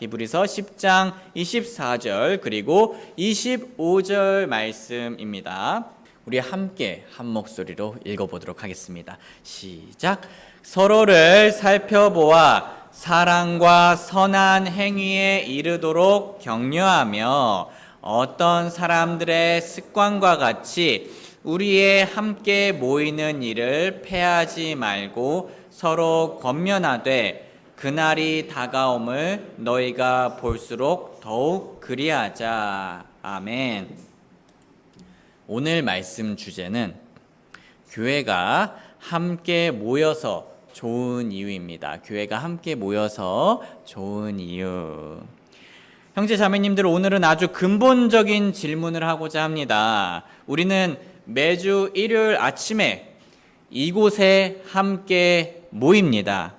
히브리서 10장 24절 그리고 25절 말씀입니다. 우리 함께 한 목소리로 읽어보도록 하겠습니다. 시작. 서로를 살펴보아 사랑과 선한 행위에 이르도록 격려하며 어떤 사람들의 습관과 같이 우리의 함께 모이는 일을 패하지 말고 서로 권면하되 그날이 다가옴을 너희가 볼수록 더욱 그리하자. 아멘. 오늘 말씀 주제는 교회가 함께 모여서 좋은 이유입니다. 교회가 함께 모여서 좋은 이유. 형제 자매님들, 오늘은 아주 근본적인 질문을 하고자 합니다. 우리는 매주 일요일 아침에 이곳에 함께 모입니다.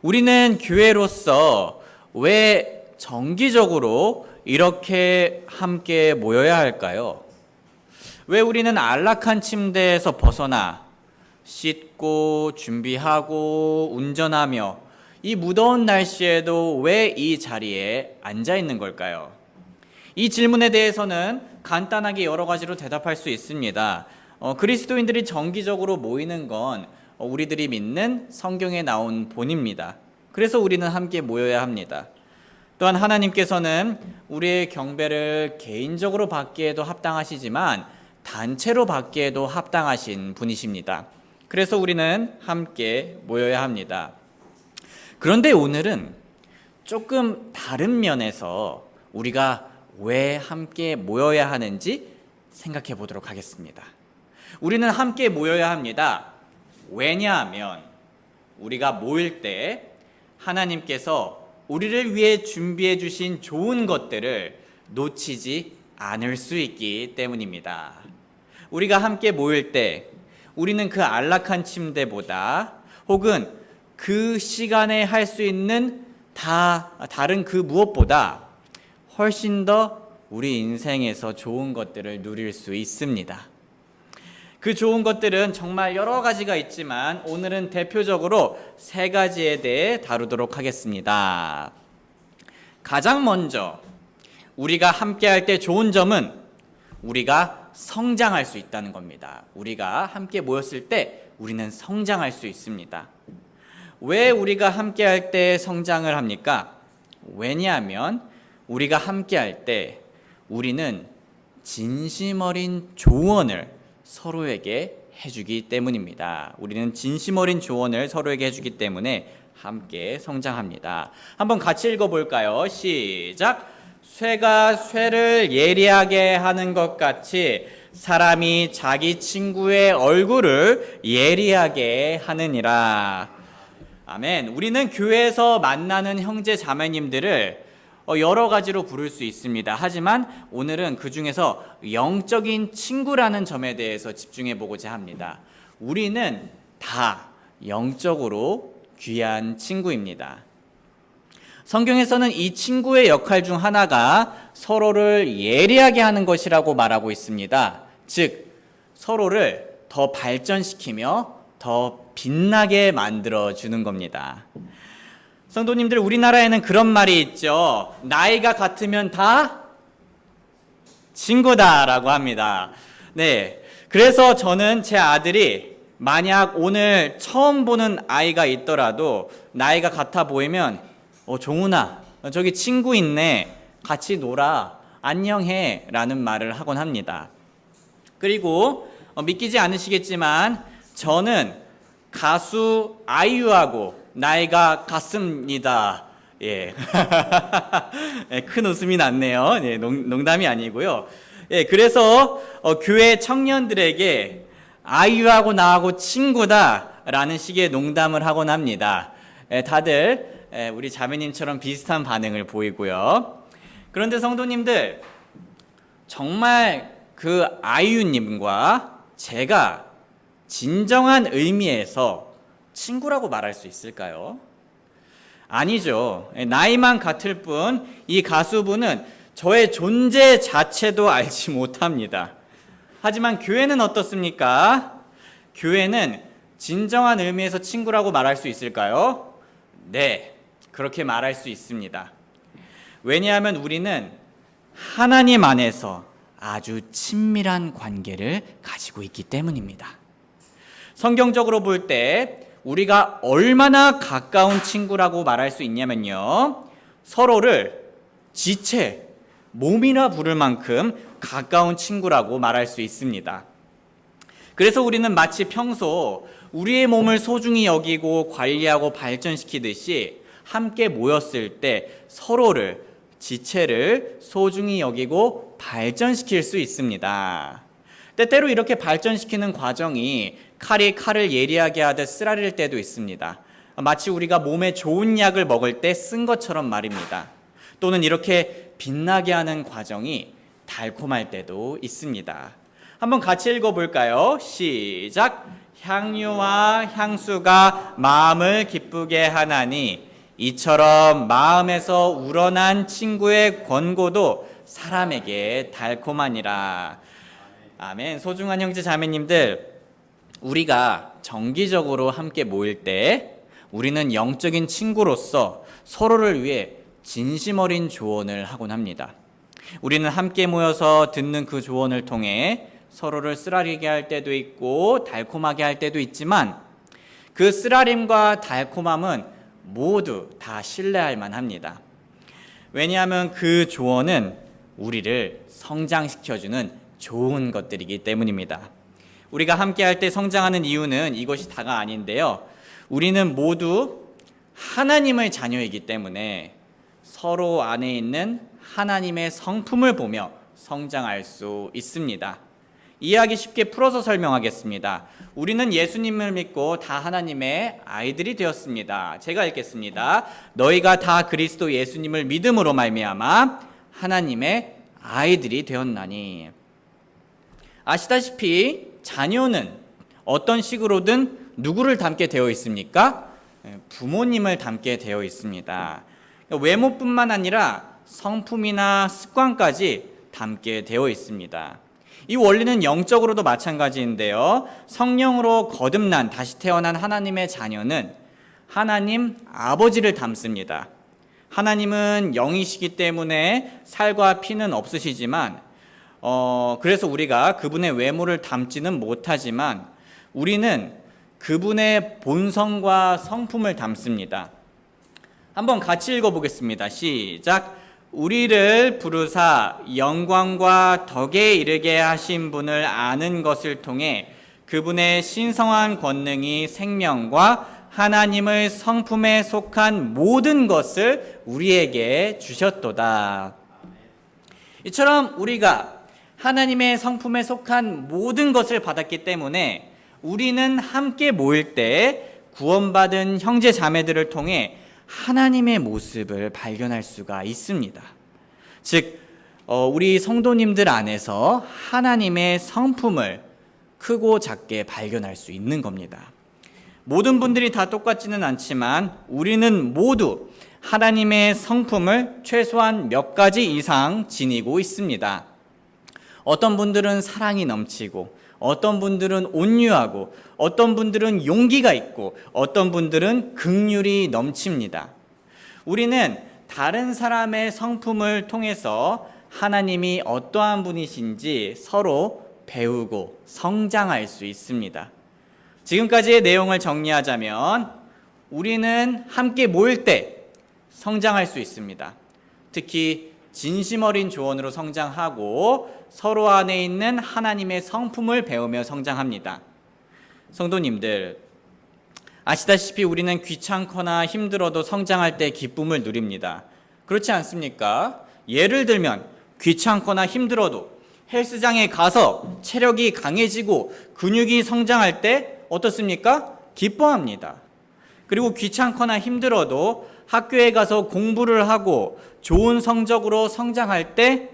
우리는 교회로서 왜 정기적으로 이렇게 함께 모여야 할까요? 왜 우리는 안락한 침대에서 벗어나 씻고 준비하고 운전하며 이 무더운 날씨에도 왜 이 자리에 앉아 있는 걸까요? 이 질문에 대해서는 간단하게 여러 가지로 대답할 수 있습니다. 그리스도인들이 정기적으로 모이는 건 우리들이 믿는 성경에 나온 본입니다. 그래서 우리는 함께 모여야 합니다. 또한 하나님께서는 우리의 경배를 개인적으로 받기에도 합당하시지만 단체로 받기에도 합당하신 분이십니다. 그래서 우리는 함께 모여야 합니다. 그런데 오늘은 조금 다른 면에서 우리가 왜 함께 모여야 하는지 생각해 보도록 하겠습니다. 우리는 함께 모여야 합니다. 왜냐하면 우리가 모일 때 하나님께서 우리를 위해 준비해 주신 좋은 것들을 놓치지 않을 수 있기 때문입니다. 우리가 함께 모일 때 우리는 그 안락한 침대보다 혹은 그 시간에 할 수 있는 다른 그 무엇보다 훨씬 더 우리 인생에서 좋은 것들을 누릴 수 있습니다. 그 좋은 것들은 정말 여러 가지가 있지만 오늘은 대표적으로 3가지에 대해 다루도록 하겠습니다. 가장 먼저 우리가 함께 할 때 좋은 점은 우리가 성장할 수 있다는 겁니다. 우리가 함께 모였을 때 우리는 성장할 수 있습니다. 왜 우리가 함께 할 때 성장을 합니까? 왜냐하면 우리가 함께 할 때 우리는 진심 어린 조언을 서로에게 해주기 때문입니다. 우리는 진심 어린 조언을 서로에게 해주기 때문에 함께 성장합니다. 한번 같이 읽어볼까요? 시작! 쇠가 쇠를 예리하게 하는 것 같이 사람이 자기 친구의 얼굴을 예리하게 하느니라. 아멘. 우리는 교회에서 만나는 형제 자매님들을 여러 가지로 부를 수 있습니다. 하지만 오늘은 그 중에서 영적인 친구라는 점에 대해서 집중해 보고자 합니다. 우리는 다 영적으로 귀한 친구입니다. 성경에서는 이 친구의 역할 중 하나가 서로를 예리하게 하는 것이라고 말하고 있습니다. 즉, 서로를 더 발전시키며 더 빛나게 만들어주는 겁니다. 성도님들, 우리나라에는 그런 말이 있죠. 나이가 같으면 다 친구다라고 합니다. 네, 그래서 저는 제 아들이 만약 오늘 처음 보는 아이가 있더라도 나이가 같아 보이면 종훈아, 저기 친구 있네, 같이 놀아, 안녕해 라는 말을 하곤 합니다. 그리고 믿기지 않으시겠지만 저는 가수 아이유하고 나이가 같습니다. 예. 큰 웃음이 났네요. 예, 농담이 아니고요. 예, 그래서 교회 청년들에게 아이유하고 나하고 친구다라는 식의 농담을 하곤 합니다. 다들 우리 자매님처럼 비슷한 반응을 보이고요. 그런데 성도님들, 정말 그 아이유님과 제가 진정한 의미에서 친구라고 말할 수 있을까요? 아니죠. 나이만 같을 뿐 이 가수분은 저의 존재 자체도 알지 못합니다. 하지만 교회는 어떻습니까? 교회는 진정한 의미에서 친구라고 말할 수 있을까요? 네, 그렇게 말할 수 있습니다. 왜냐하면 우리는 하나님 안에서 아주 친밀한 관계를 가지고 있기 때문입니다. 성경적으로 볼 때 우리가 얼마나 가까운 친구라고 말할 수 있냐면요, 서로를 지체, 몸이라 부를 만큼 가까운 친구라고 말할 수 있습니다. 그래서 우리는 마치 평소 우리의 몸을 소중히 여기고 관리하고 발전시키듯이 함께 모였을 때 서로를, 지체를 소중히 여기고 발전시킬 수 있습니다. 때때로 이렇게 발전시키는 과정이 칼이 칼을 예리하게 하듯 쓰라릴 때도 있습니다. 마치 우리가 몸에 좋은 약을 먹을 때 쓴 것처럼 말입니다. 또는 이렇게 빛나게 하는 과정이 달콤할 때도 있습니다. 한번 같이 읽어볼까요? 시작! 향유와 향수가 마음을 기쁘게 하나니 이처럼 마음에서 우러난 친구의 권고도 사람에게 달콤하니라. 아멘. 소중한 형제 자매님들, 우리가 정기적으로 함께 모일 때 우리는 영적인 친구로서 서로를 위해 진심 어린 조언을 하곤 합니다. 우리는 함께 모여서 듣는 그 조언을 통해 서로를 쓰라리게 할 때도 있고 달콤하게 할 때도 있지만, 그 쓰라림과 달콤함은 모두 다 신뢰할 만합니다. 왜냐하면 그 조언은 우리를 성장시켜주는 좋은 것들이기 때문입니다. 우리가 함께 할 때 성장하는 이유는 이것이 다가 아닌데요, 우리는 모두 하나님의 자녀이기 때문에 서로 안에 있는 하나님의 성품을 보며 성장할 수 있습니다. 이해하기 쉽게 풀어서 설명하겠습니다. 우리는 예수님을 믿고 다 하나님의 아이들이 되었습니다. 제가 읽겠습니다. 너희가 다 그리스도 예수님을 믿음으로 말미암아 하나님의 아이들이 되었나니. 아시다시피 자녀는 어떤 식으로든 누구를 닮게 되어 있습니까? 부모님을 닮게 되어 있습니다. 외모뿐만 아니라 성품이나 습관까지 닮게 되어 있습니다. 이 원리는 영적으로도 마찬가지인데요, 성령으로 거듭난 다시 태어난 하나님의 자녀는 하나님 아버지를 닮습니다. 하나님은 영이시기 때문에 살과 피는 없으시지만 그래서 우리가 그분의 외모를 닮지는 못하지만 우리는 그분의 본성과 성품을 닮습니다. 한번 같이 읽어보겠습니다. 시작! 우리를 부르사 영광과 덕에 이르게 하신 분을 아는 것을 통해 그분의 신성한 권능이 생명과 하나님의 성품에 속한 모든 것을 우리에게 주셨도다. 이처럼 우리가 하나님의 성품에 속한 모든 것을 받았기 때문에 우리는 함께 모일 때 구원받은 형제 자매들을 통해 하나님의 모습을 발견할 수가 있습니다. 즉, 우리 성도님들 안에서 하나님의 성품을 크고 작게 발견할 수 있는 겁니다. 모든 분들이 다 똑같지는 않지만 우리는 모두 하나님의 성품을 최소한 몇 가지 이상 지니고 있습니다. 어떤 분들은 사랑이 넘치고, 어떤 분들은 온유하고, 어떤 분들은 용기가 있고, 어떤 분들은 긍휼이 넘칩니다. 우리는 다른 사람의 성품을 통해서 하나님이 어떠한 분이신지 서로 배우고 성장할 수 있습니다. 지금까지의 내용을 정리하자면 우리는 함께 모일 때 성장할 수 있습니다. 특히 진심 어린 조언으로 성장하고 서로 안에 있는 하나님의 성품을 배우며 성장합니다. 성도님들, 아시다시피 우리는 귀찮거나 힘들어도 성장할 때 기쁨을 누립니다. 그렇지 않습니까? 예를 들면 귀찮거나 힘들어도 헬스장에 가서 체력이 강해지고 근육이 성장할 때 어떻습니까? 기뻐합니다. 그리고 귀찮거나 힘들어도 학교에 가서 공부를 하고 좋은 성적으로 성장할 때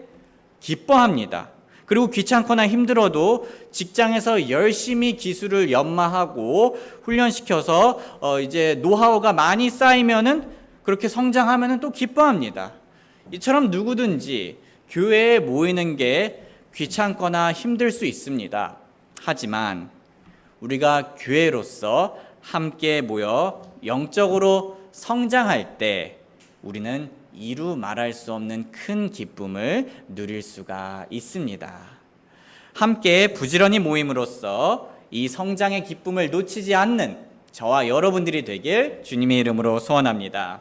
기뻐합니다. 그리고 귀찮거나 힘들어도 직장에서 열심히 기술을 연마하고 훈련시켜서 이제 노하우가 많이 쌓이면은 그렇게 성장하면은 또 기뻐합니다. 이처럼 누구든지 교회에 모이는 게 귀찮거나 힘들 수 있습니다. 하지만 우리가 교회로서 함께 모여 영적으로 성장할 때 우리는 이루 말할 수 없는 큰 기쁨을 누릴 수가 있습니다. 함께 부지런히 모임으로써 이 성장의 기쁨을 놓치지 않는 저와 여러분들이 되길 주님의 이름으로 소원합니다.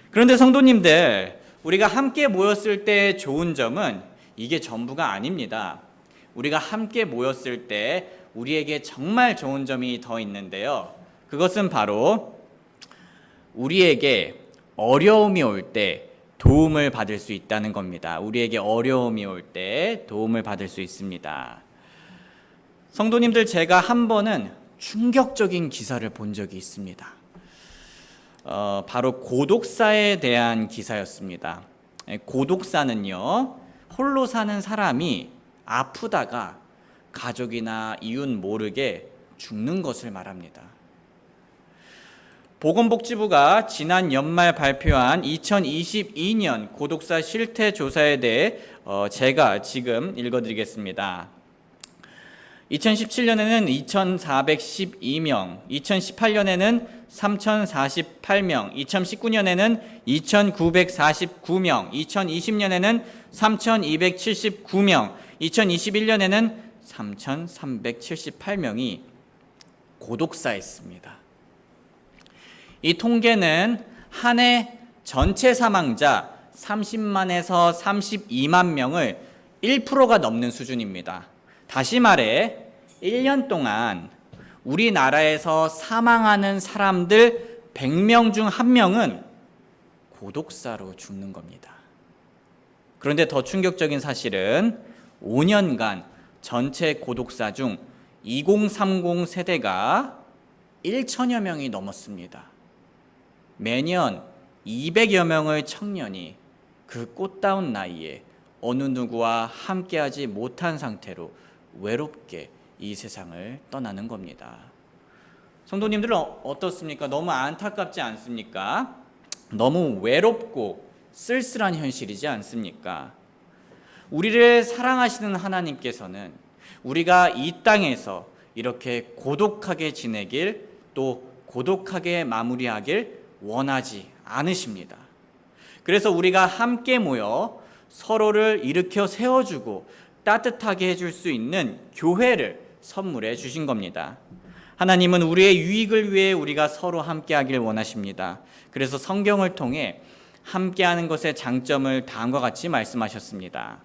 그런데 성도님들, 우리가 함께 모였을 때 좋은 점은 이게 전부가 아닙니다. 우리가 함께 모였을 때 우리에게 정말 좋은 점이 더 있는데요. 그것은 바로 우리에게 어려움이 올 때 도움을 받을 수 있다는 겁니다. 우리에게 어려움이 올 때 도움을 받을 수 있습니다. 성도님들, 제가 한 번은 충격적인 기사를 본 적이 있습니다. 바로 고독사에 대한 기사였습니다. 고독사는요, 홀로 사는 사람이 아프다가 가족이나 이웃 모르게 죽는 것을 말합니다. 보건복지부가 지난 연말 발표한 2022년 고독사 실태 조사에 대해 제가 지금 읽어드리겠습니다. 2017년에는 2,412명, 2018년에는 3,048명, 2019년에는 2,949명, 2020년에는 3,279명, 2021년에는 3,378명이 고독사했습니다. 이 통계는 한 해 전체 사망자 30만에서 32만 명을 1%가 넘는 수준입니다. 다시 말해 1년 동안 우리나라에서 사망하는 사람들 100명 중 1명은 고독사로 죽는 겁니다. 그런데 더 충격적인 사실은 5년간 전체 고독사 중 2030 세대가 1천여 명이 넘었습니다. 매년 200여 명의 청년이 그 꽃다운 나이에 어느 누구와 함께하지 못한 상태로 외롭게 이 세상을 떠나는 겁니다. 성도님들은 어떻습니까? 너무 안타깝지 않습니까? 너무 외롭고 쓸쓸한 현실이지 않습니까? 우리를 사랑하시는 하나님께서는 우리가 이 땅에서 이렇게 고독하게 지내길, 또 고독하게 마무리하길 원하지 않으십니다. 그래서 우리가 함께 모여 서로를 일으켜 세워주고 따뜻하게 해줄 수 있는 교회를 선물해 주신 겁니다. 하나님은 우리의 유익을 위해 우리가 서로 함께하길 원하십니다. 그래서 성경을 통해 함께하는 것의 장점을 다음과 같이 말씀하셨습니다.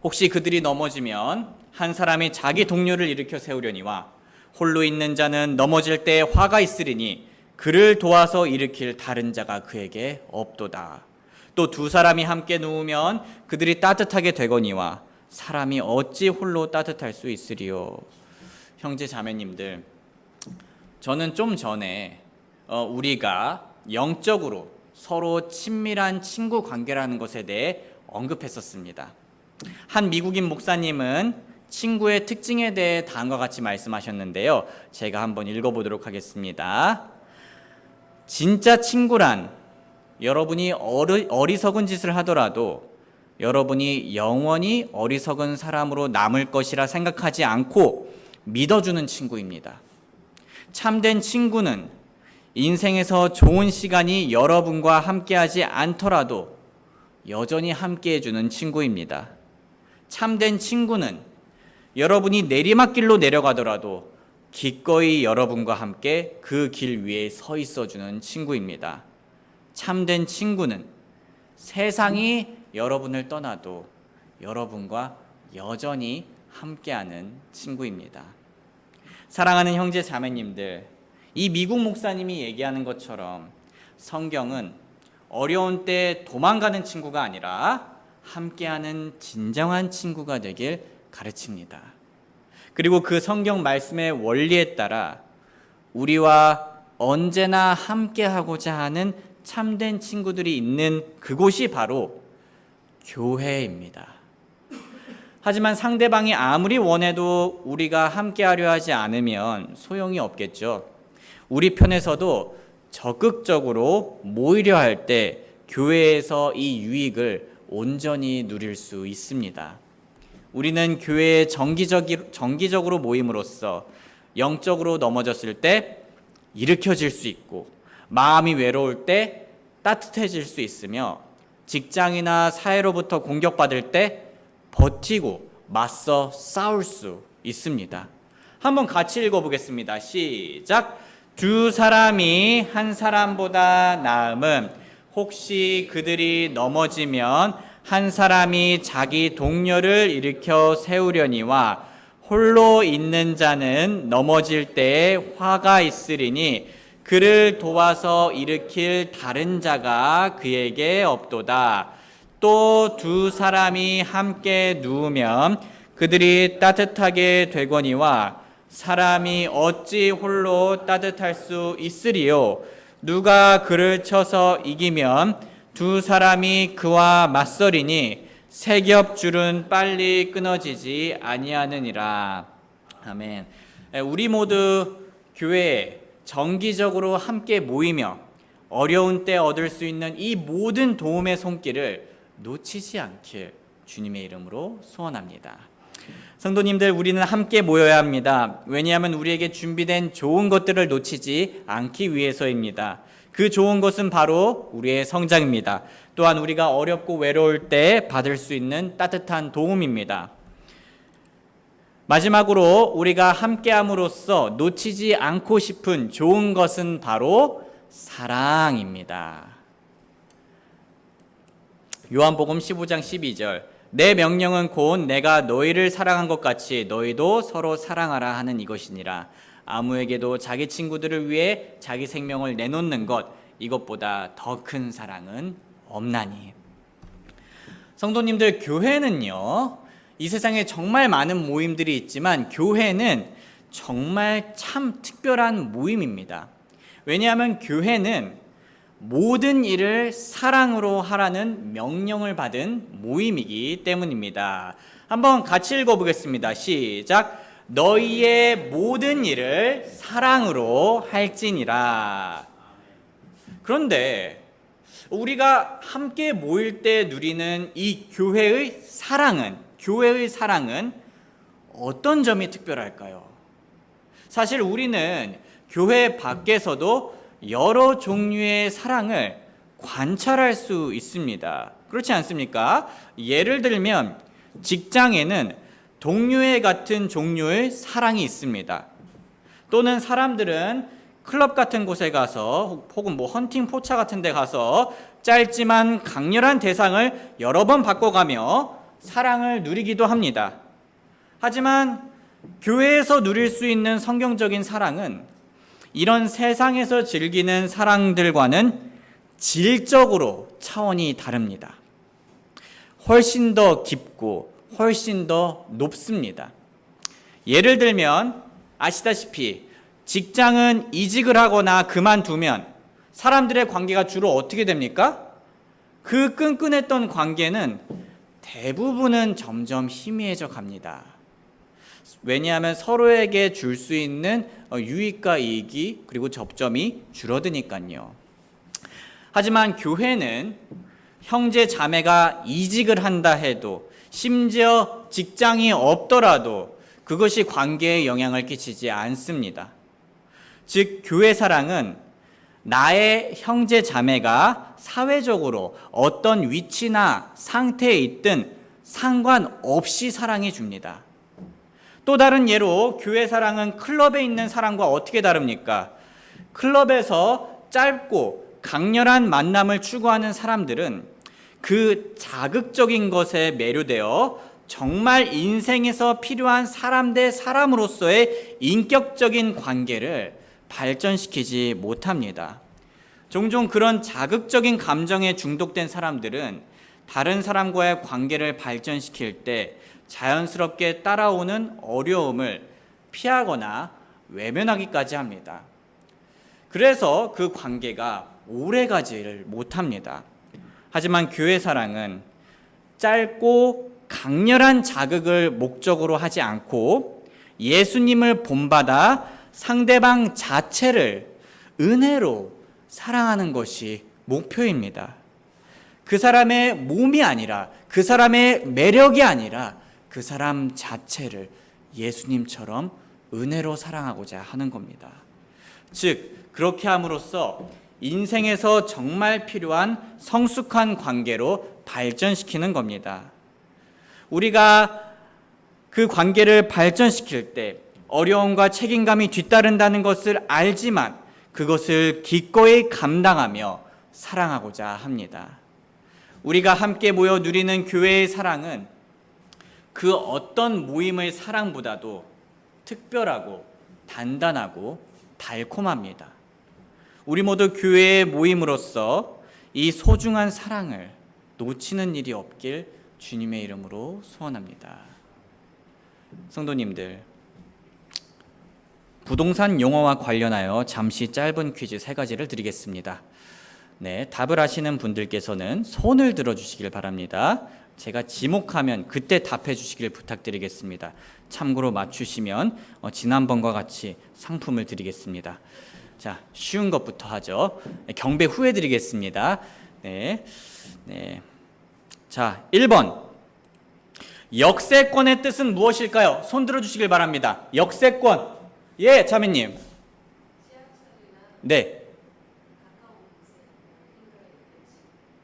혹시 그들이 넘어지면 한 사람이 자기 동료를 일으켜 세우려니와 홀로 있는 자는 넘어질 때 화가 있으리니 그를 도와서 일으킬 다른 자가 그에게 없도다. 또 두 사람이 함께 누우면 그들이 따뜻하게 되거니와 사람이 어찌 홀로 따뜻할 수 있으리요. 형제 자매님들, 저는 좀 전에 우리가 영적으로 서로 친밀한 친구 관계라는 것에 대해 언급했었습니다. 한 미국인 목사님은 친구의 특징에 대해 다음과 같이 말씀하셨는데요. 제가 한번 읽어보도록 하겠습니다. 진짜 친구란 여러분이 어리석은 짓을 하더라도 여러분이 영원히 어리석은 사람으로 남을 것이라 생각하지 않고 믿어주는 친구입니다. 참된 친구는 인생에서 좋은 시간이 여러분과 함께하지 않더라도 여전히 함께해주는 친구입니다. 참된 친구는 여러분이 내리막길로 내려가더라도 기꺼이 여러분과 함께 그 길 위에 서 있어주는 친구입니다. 참된 친구는 세상이 여러분을 떠나도 여러분과 여전히 함께하는 친구입니다. 사랑하는 형제 자매님들, 이 미국 목사님이 얘기하는 것처럼 성경은 어려운 때 도망가는 친구가 아니라 함께하는 진정한 친구가 되길 가르칩니다. 그리고 그 성경 말씀의 원리에 따라 우리와 언제나 함께하고자 하는 참된 친구들이 있는 그곳이 바로 교회입니다. 하지만 상대방이 아무리 원해도 우리가 함께하려 하지 않으면 소용이 없겠죠. 우리 편에서도 적극적으로 모이려 할 때 교회에서 이 유익을 온전히 누릴 수 있습니다. 우리는 교회에 정기적으로 모임으로써 영적으로 넘어졌을 때 일으켜질 수 있고 마음이 외로울 때 따뜻해질 수 있으며 직장이나 사회로부터 공격받을 때 버티고 맞서 싸울 수 있습니다. 한번 같이 읽어보겠습니다. 시작. 두 사람이 한 사람보다 나음은 혹시 그들이 넘어지면 한 사람이 자기 동료를 일으켜 세우려니와 홀로 있는 자는 넘어질 때에 화가 있으리니 그를 도와서 일으킬 다른 자가 그에게 없도다. 또 두 사람이 함께 누우면 그들이 따뜻하게 되거니와 사람이 어찌 홀로 따뜻할 수 있으리요. 누가 그를 쳐서 이기면 두 사람이 그와 맞서리니 세 겹 줄은 빨리 끊어지지 아니하느니라. 아멘. 우리 모두 교회에 정기적으로 함께 모이며 어려운 때 얻을 수 있는 이 모든 도움의 손길을 놓치지 않길 주님의 이름으로 소원합니다. 성도님들, 우리는 함께 모여야 합니다. 왜냐하면 우리에게 준비된 좋은 것들을 놓치지 않기 위해서입니다. 그 좋은 것은 바로 우리의 성장입니다. 또한 우리가 어렵고 외로울 때 받을 수 있는 따뜻한 도움입니다. 마지막으로 우리가 함께함으로써 놓치지 않고 싶은 좋은 것은 바로 사랑입니다. 요한복음 15장 12절. 내 명령은 곧 내가 너희를 사랑한 것 같이 너희도 서로 사랑하라 하는 이것이니라. 아무에게도 자기 친구들을 위해 자기 생명을 내놓는 것, 이것보다 더 큰 사랑은 없나니. 성도님들, 교회는요, 이 세상에 정말 많은 모임들이 있지만 교회는 정말 참 특별한 모임입니다. 왜냐하면 교회는 모든 일을 사랑으로 하라는 명령을 받은 모임이기 때문입니다. 한번 같이 읽어보겠습니다. 시작. 너희의 모든 일을 사랑으로 할지니라. 그런데 우리가 함께 모일 때 누리는 이 교회의 사랑은 어떤 점이 특별할까요? 사실 우리는 교회 밖에서도 여러 종류의 사랑을 관찰할 수 있습니다. 그렇지 않습니까? 예를 들면 직장에는 동료애 같은 종류의 사랑이 있습니다. 또는 사람들은 클럽 같은 곳에 가서 혹은 헌팅 포차 같은 데 가서 짧지만 강렬한 대상을 여러 번 바꿔가며 사랑을 누리기도 합니다. 하지만 교회에서 누릴 수 있는 성경적인 사랑은 이런 세상에서 즐기는 사랑들과는 질적으로 차원이 다릅니다. 훨씬 더 깊고 훨씬 더 높습니다. 예를 들면 아시다시피 직장은 이직을 하거나 그만두면 사람들의 관계가 주로 어떻게 됩니까? 그 끈끈했던 관계는 대부분은 점점 희미해져 갑니다. 왜냐하면 서로에게 줄 수 있는 유익과 이익이 그리고 접점이 줄어드니까요. 하지만 교회는 형제 자매가 이직을 한다 해도 심지어 직장이 없더라도 그것이 관계에 영향을 끼치지 않습니다. 즉 교회 사랑은 나의 형제 자매가 사회적으로 어떤 위치나 상태에 있든 상관없이 사랑해 줍니다. 또 다른 예로 교회 사랑은 클럽에 있는 사랑과 어떻게 다릅니까? 클럽에서 짧고 강렬한 만남을 추구하는 사람들은 그 자극적인 것에 매료되어 정말 인생에서 필요한 사람 대 사람으로서의 인격적인 관계를 발전시키지 못합니다. 종종 그런 자극적인 감정에 중독된 사람들은 다른 사람과의 관계를 발전시킬 때 자연스럽게 따라오는 어려움을 피하거나 외면하기까지 합니다. 그래서 그 관계가 오래가지를 못합니다. 하지만 교회 사랑은 짧고 강렬한 자극을 목적으로 하지 않고 예수님을 본받아 상대방 자체를 은혜로 사랑하는 것이 목표입니다. 그 사람의 몸이 아니라, 그 사람의 매력이 아니라 그 사람 자체를 예수님처럼 은혜로 사랑하고자 하는 겁니다. 즉 그렇게 함으로써 인생에서 정말 필요한 성숙한 관계로 발전시키는 겁니다. 우리가 그 관계를 발전시킬 때 어려움과 책임감이 뒤따른다는 것을 알지만 그것을 기꺼이 감당하며 사랑하고자 합니다. 우리가 함께 모여 누리는 교회의 사랑은 그 어떤 모임의 사랑보다도 특별하고 단단하고 달콤합니다. 우리 모두 교회의 모임으로서 이 소중한 사랑을 놓치는 일이 없길 주님의 이름으로 소원합니다. 성도님들, 부동산 용어와 관련하여 잠시 짧은 퀴즈 3가지를 드리겠습니다. 네, 답을 아시는 분들께서는 손을 들어주시길 바랍니다. 제가 지목하면 그때 답해 주시길 부탁드리겠습니다. 참고로 맞추시면 지난번과 같이 상품을 드리겠습니다. 자, 쉬운 것부터 하죠. 경배 후에 드리겠습니다. 네. 자, 1번. 역세권의 뜻은 무엇일까요? 손 들어주시길 바랍니다. 역세권. 예, 자매님. 네.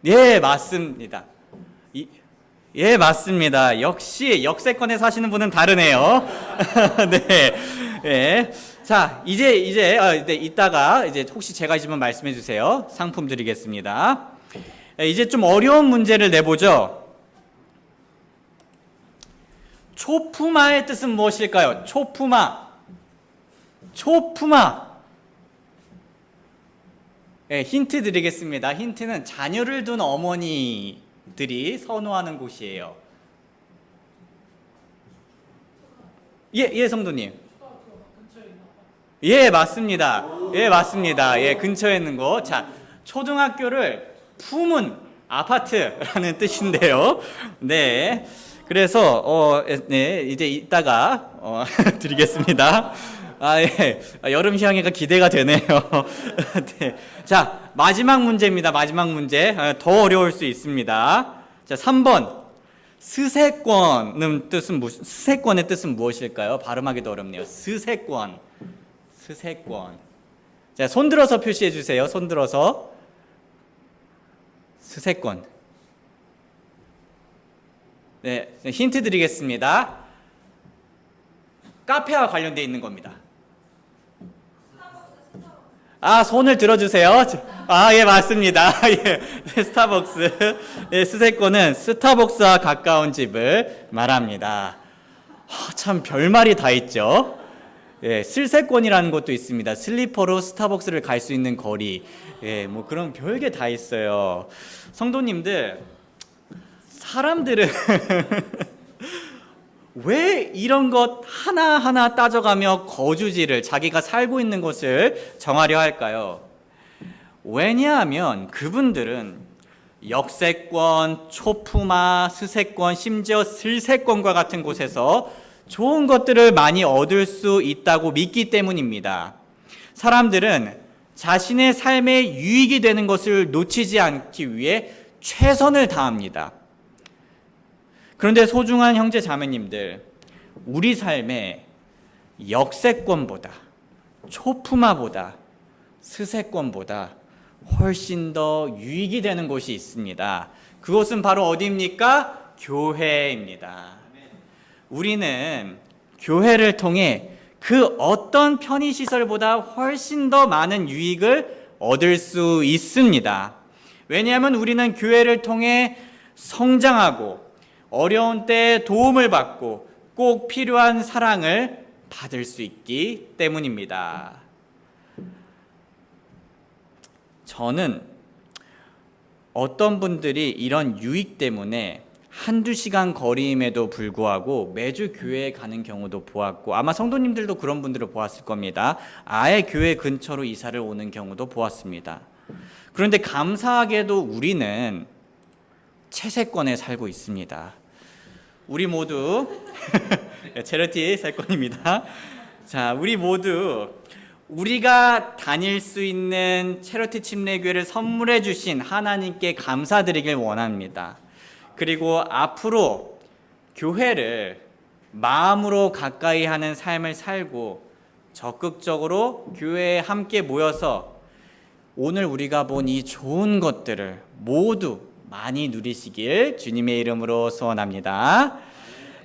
예, 맞습니다. 예, 맞습니다. 역시 역세권에 사시는 분은 다르네요. 네. 예. 자, 이제 이따가 이제 혹시 제가 있으면 말씀해 주세요. 상품 드리겠습니다. 이제 좀 어려운 문제를 내보죠. 초품화의 뜻은 무엇일까요? 초품화. 예, 힌트 드리겠습니다. 힌트는 자녀를 둔 어머니들이 선호하는 곳이에요. 예, 성도님. 예, 맞습니다. 예, 근처에 있는 곳. 자, 초등학교를 품은 아파트라는 뜻인데요. 네. 그래서 네, 이제 이따가 드리겠습니다. 예. 여름 휴양회가 기대가 되네요. 네. 자, 마지막 문제입니다. 마지막 문제. 더 어려울 수 있습니다. 자, 3번. 스세권의 뜻은 무엇일까요? 발음하기도 어렵네요. 스세권. 자, 손 들어서 표시해 주세요. 손 들어서. 스세권. 네, 힌트 드리겠습니다. 카페와 관련되어 있는 겁니다. 손을 들어주세요. 예, 맞습니다. 예, 스타벅스. 예, 스세권은 스타벅스와 가까운 집을 말합니다. 참 별말이 다 있죠. 예, 슬세권이라는 것도 있습니다. 슬리퍼로 스타벅스를 갈 수 있는 거리. 예, 뭐 그런 별게 다 있어요. 성도님들, 사람들은 왜 이런 것 하나하나 따져가며 거주지를, 자기가 살고 있는 곳을 정하려 할까요? 왜냐하면 그분들은 역세권, 초품화, 스세권, 심지어 슬세권과 같은 곳에서 좋은 것들을 많이 얻을 수 있다고 믿기 때문입니다. 사람들은 자신의 삶에 유익이 되는 것을 놓치지 않기 위해 최선을 다합니다. 그런데 소중한 형제 자매님들, 우리 삶에 역세권보다, 초품화보다, 스세권보다 훨씬 더 유익이 되는 곳이 있습니다. 그곳은 바로 어디입니까? 교회입니다. 우리는 교회를 통해 그 어떤 편의시설보다 훨씬 더 많은 유익을 얻을 수 있습니다. 왜냐하면 우리는 교회를 통해 성장하고 어려운 때에 도움을 받고 꼭 필요한 사랑을 받을 수 있기 때문입니다. 저는 어떤 분들이 이런 유익 때문에 한두 시간 거리임에도 불구하고 매주 교회에 가는 경우도 보았고, 아마 성도님들도 그런 분들을 보았을 겁니다. 아예 교회 근처로 이사를 오는 경우도 보았습니다. 그런데 감사하게도 우리는 채세권에 살고 있습니다. 우리 모두 체리티 세권입니다. 자, 우리 모두 우리가 다닐 수 있는 체리티 침례교회를 선물해 주신 하나님께 감사드리길 원합니다. 그리고 앞으로 교회를 마음으로 가까이 하는 삶을 살고 적극적으로 교회에 함께 모여서 오늘 우리가 본 이 좋은 것들을 모두 많이 누리시길 주님의 이름으로 소원합니다.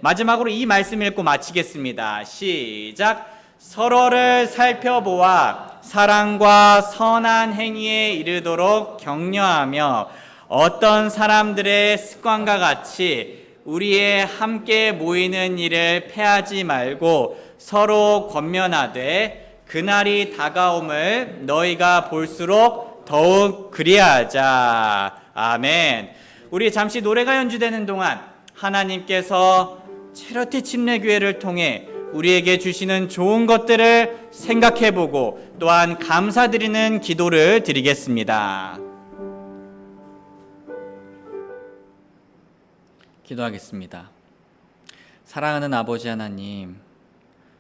마지막으로 이 말씀 읽고 마치겠습니다. 시작. 서로를 살펴보아 사랑과 선한 행위에 이르도록 격려하며 어떤 사람들의 습관과 같이 우리의 함께 모이는 일을 패하지 말고 서로 권면하되 그날이 다가옴을 너희가 볼수록 더욱 그리하자. 아멘. 우리 잠시 노래가 연주되는 동안 하나님께서 체러티 침례교회를 통해 우리에게 주시는 좋은 것들을 생각해보고 또한 감사드리는 기도를 드리겠습니다. 기도하겠습니다. 사랑하는 아버지 하나님,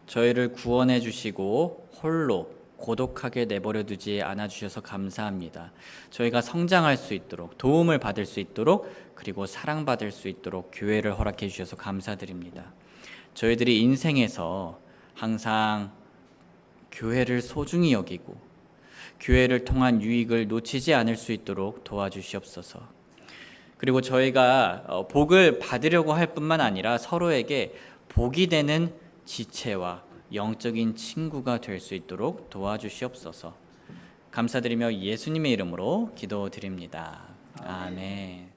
저희를 구원해 주시고 홀로 고독하게 내버려 두지 않아 주셔서 감사합니다. 저희가 성장할 수 있도록, 도움을 받을 수 있도록, 그리고 사랑받을 수 있도록 교회를 허락해 주셔서 감사드립니다. 저희들이 인생에서 항상 교회를 소중히 여기고 교회를 통한 유익을 놓치지 않을 수 있도록 도와주시옵소서. 그리고 저희가 복을 받으려고 할 뿐만 아니라 서로에게 복이 되는 지체와 영적인 친구가 될 수 있도록 도와주시옵소서. 감사드리며 예수님의 이름으로 기도드립니다. 아멘.